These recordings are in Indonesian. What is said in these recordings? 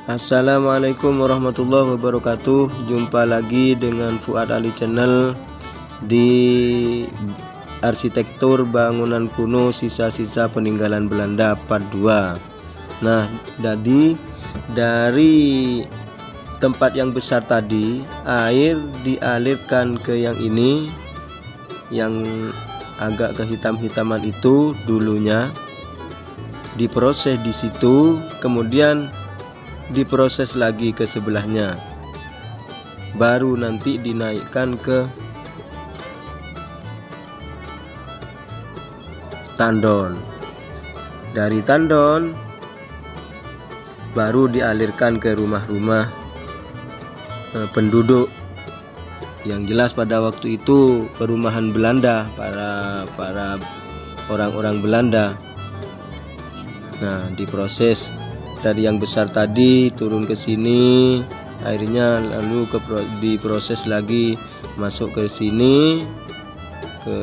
Assalamualaikum warahmatullahi wabarakatuh. Jumpa lagi dengan Fuad Ali Channel di arsitektur bangunan kuno sisa-sisa peninggalan Belanda part 2. Nah, jadi dari tempat yang besar tadi, air dialirkan ke yang ini, yang agak kehitam-hitaman itu dulunya diproses di situ, kemudian diproses lagi ke sebelahnya, baru nanti dinaikkan ke tandon. Dari tandon baru dialirkan ke rumah-rumah penduduk. Yang jelas pada waktu itu perumahan Belanda, para orang-orang Belanda. Nah, diproses dari yang besar tadi turun ke sini, airnya lalu diproses lagi masuk ke sini, ke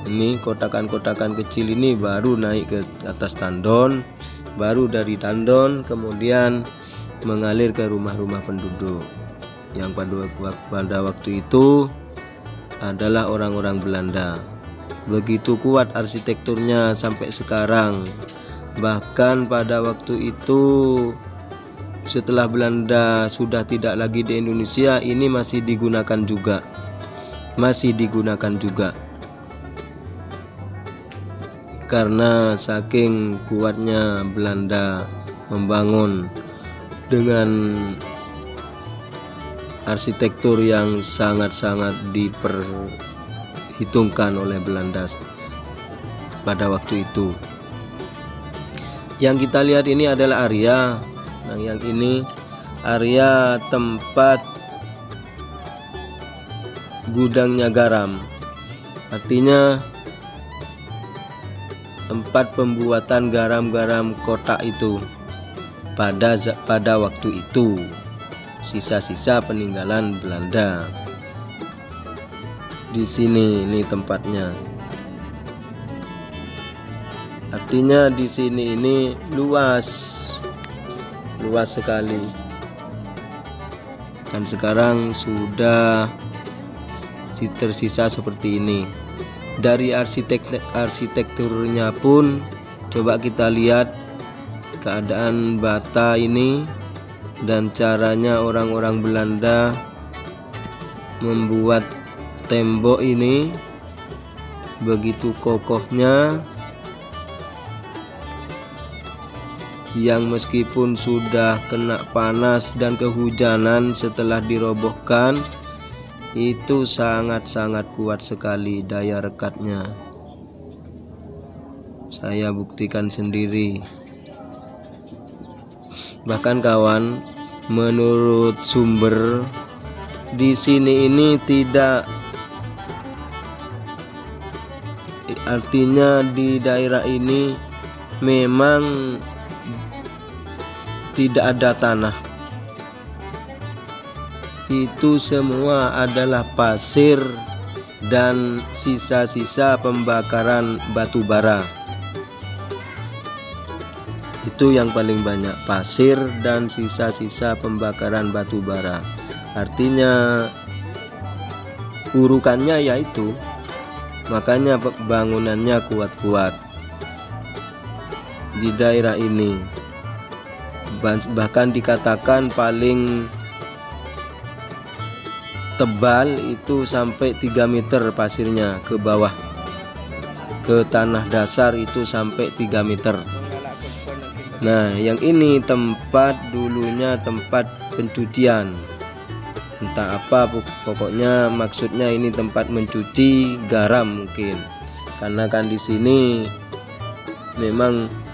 ini kotakan-kotakan kecil ini, baru naik ke atas tandon, baru dari tandon kemudian mengalir ke rumah-rumah penduduk yang pada waktu itu adalah orang-orang Belanda. Begitu kuat arsitekturnya sampai sekarang. Bahkan pada waktu itu setelah Belanda sudah tidak lagi di Indonesia, ini masih digunakan juga. Karena saking kuatnya Belanda membangun dengan arsitektur yang sangat-sangat diperhitungkan oleh Belanda pada waktu itu. Yang kita lihat ini adalah area. Nah, yang ini area tempat gudangnya garam. Artinya tempat pembuatan garam-garam kotak itu pada waktu itu. Sisa-sisa peninggalan Belanda. Di sini ini tempatnya. Artinya di sini ini luas sekali. Dan sekarang sudah tersisa seperti ini. Dari arsitekturnya pun coba kita lihat keadaan bata ini dan caranya orang-orang Belanda membuat tembok ini, begitu kokohnya, yang meskipun sudah kena panas dan kehujanan setelah dirobohkan, itu sangat-sangat kuat sekali daya rekatnya. Saya buktikan sendiri. Bahkan kawan, menurut sumber di sini ini tidak, artinya di daerah ini memang tidak ada tanah. Itu semua adalah pasir dan sisa-sisa pembakaran batu bara. Itu yang paling banyak, pasir dan sisa-sisa pembakaran batu bara. Artinya urukannya yaitu, makanya bangunannya kuat-kuat di daerah ini. Bahkan dikatakan paling tebal itu sampai 3 meter pasirnya ke bawah, ke tanah dasar itu sampai 3 meter. Nah, yang ini dulunya tempat pencucian, entah apa, pokoknya maksudnya ini tempat mencuci garam mungkin, karena kan di sini memang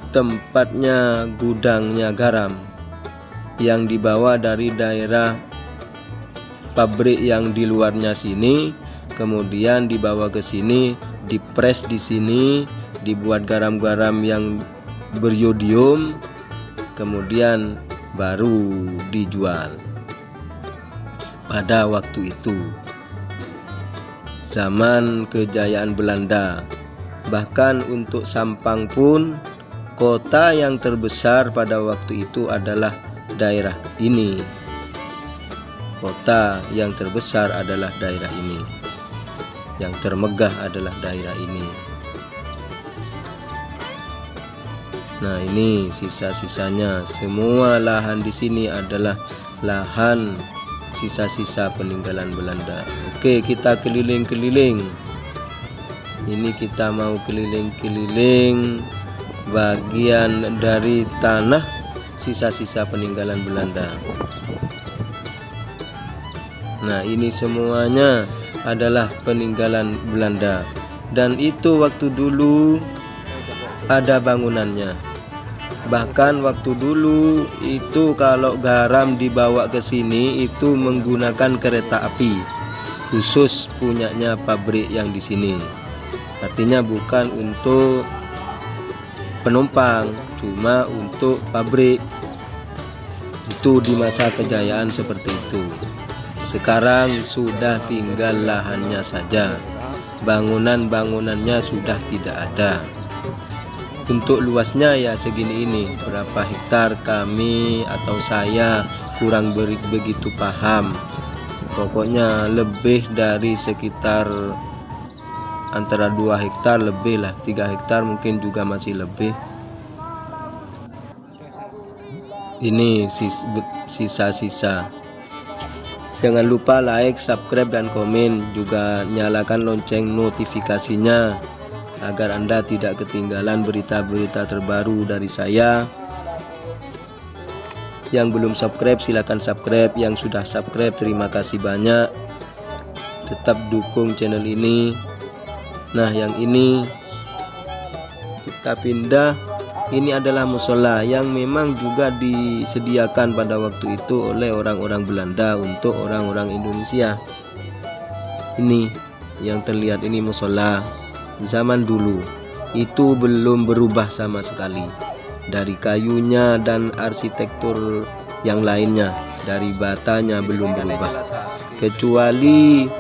tempatnya gudangnya garam yang dibawa dari daerah pabrik yang di luarnya sini, kemudian dibawa ke sini, dipres di sini, dibuat garam-garam yang beriodium, kemudian baru dijual. Pada waktu itu zaman kejayaan Belanda, bahkan untuk sampang pun kota yang terbesar pada waktu itu adalah daerah ini. Kota yang terbesar adalah daerah ini. Yang termegah adalah daerah ini. Nah, ini sisa-sisanya. Semua lahan di sini adalah lahan sisa-sisa peninggalan Belanda. Oke, kita keliling-keliling. Ini kita mau keliling-keliling bagian dari tanah sisa-sisa peninggalan Belanda. Nah, ini semuanya adalah peninggalan Belanda, dan itu waktu dulu ada bangunannya. Bahkan waktu dulu itu kalau garam dibawa ke sini itu menggunakan kereta api khusus punyanya pabrik yang di sini. Artinya bukan untuk penumpang, cuma untuk pabrik. Itu di masa kejayaan seperti itu. Sekarang sudah tinggal lahannya saja. Bangunan-bangunannya sudah tidak ada. Untuk luasnya ya segini ini. Berapa hektar kami atau saya kurang begitu paham. Pokoknya lebih dari sekitar antara 2 hektar lebih lah, 3 hektar mungkin juga masih lebih. Ini sisa-sisa. Jangan lupa like, subscribe, dan komen. Juga nyalakan lonceng notifikasinya agar Anda tidak ketinggalan berita-berita terbaru dari saya. Yang belum subscribe silahkan subscribe. Yang sudah subscribe terima kasih banyak. Tetap dukung channel ini. Nah, yang ini kita pindah. Ini adalah musola yang memang juga disediakan pada waktu itu oleh orang-orang Belanda untuk orang-orang Indonesia. Ini yang terlihat ini musola zaman dulu. Itu belum berubah sama sekali. Dari kayunya dan arsitektur yang lainnya, dari batanya belum berubah. Kecuali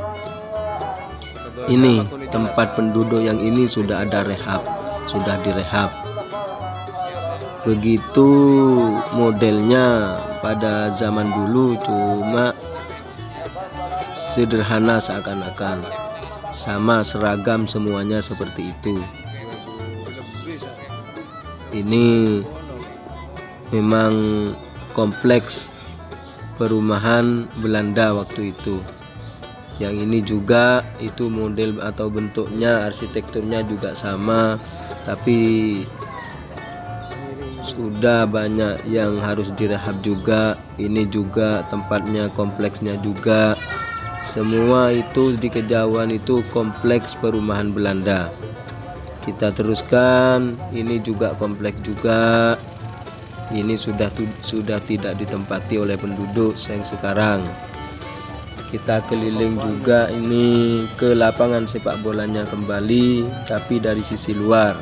ini tempat penduduk yang ini sudah ada rehab, sudah direhab. Begitu modelnya pada zaman dulu, cuma sederhana seakan-akan sama seragam semuanya seperti itu. Ini memang kompleks perumahan Belanda waktu itu. Yang ini juga itu model atau bentuknya, arsitekturnya juga sama, tapi sudah banyak yang harus direhab juga. Ini juga tempatnya, kompleksnya juga. Semua itu di Kejauhan itu kompleks perumahan Belanda. Kita teruskan. Ini juga kompleks juga. Ini sudah tidak ditempati oleh penduduk yang sekarang. Kita keliling juga ini ke lapangan sepak bolanya kembali, tapi dari sisi luar.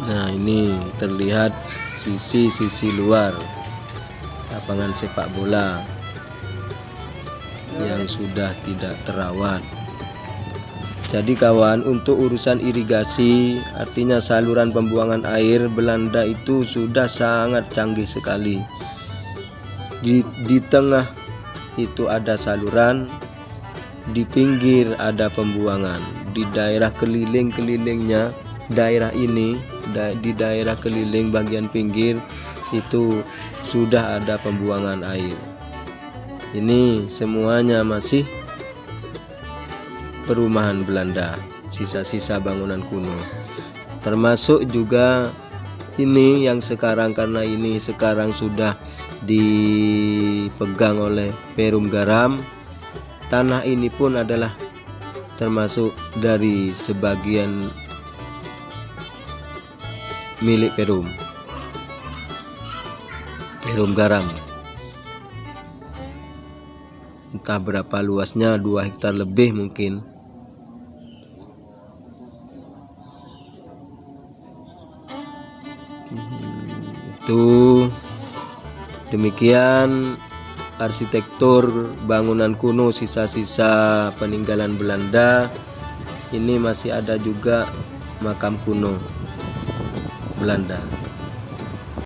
Nah, ini terlihat sisi luar lapangan sepak bola yang sudah tidak terawat. Jadi kawan, untuk urusan irigasi, artinya saluran pembuangan air, Belanda itu sudah sangat canggih sekali. Di tengah itu ada saluran, di pinggir ada pembuangan. Di daerah keliling-kelilingnya daerah ini, di daerah keliling bagian pinggir itu sudah ada pembuangan air. Ini semuanya masih perumahan Belanda, sisa-sisa bangunan kuno. Termasuk juga ini yang sekarang, karena ini sekarang sudah dipegang oleh Perum Garam. Tanah ini pun adalah termasuk dari sebagian milik Perum Garam. Entah berapa luasnya, 2 hektar lebih mungkin. Itu demikian arsitektur bangunan kuno sisa-sisa peninggalan Belanda ini masih ada juga makam kuno Belanda.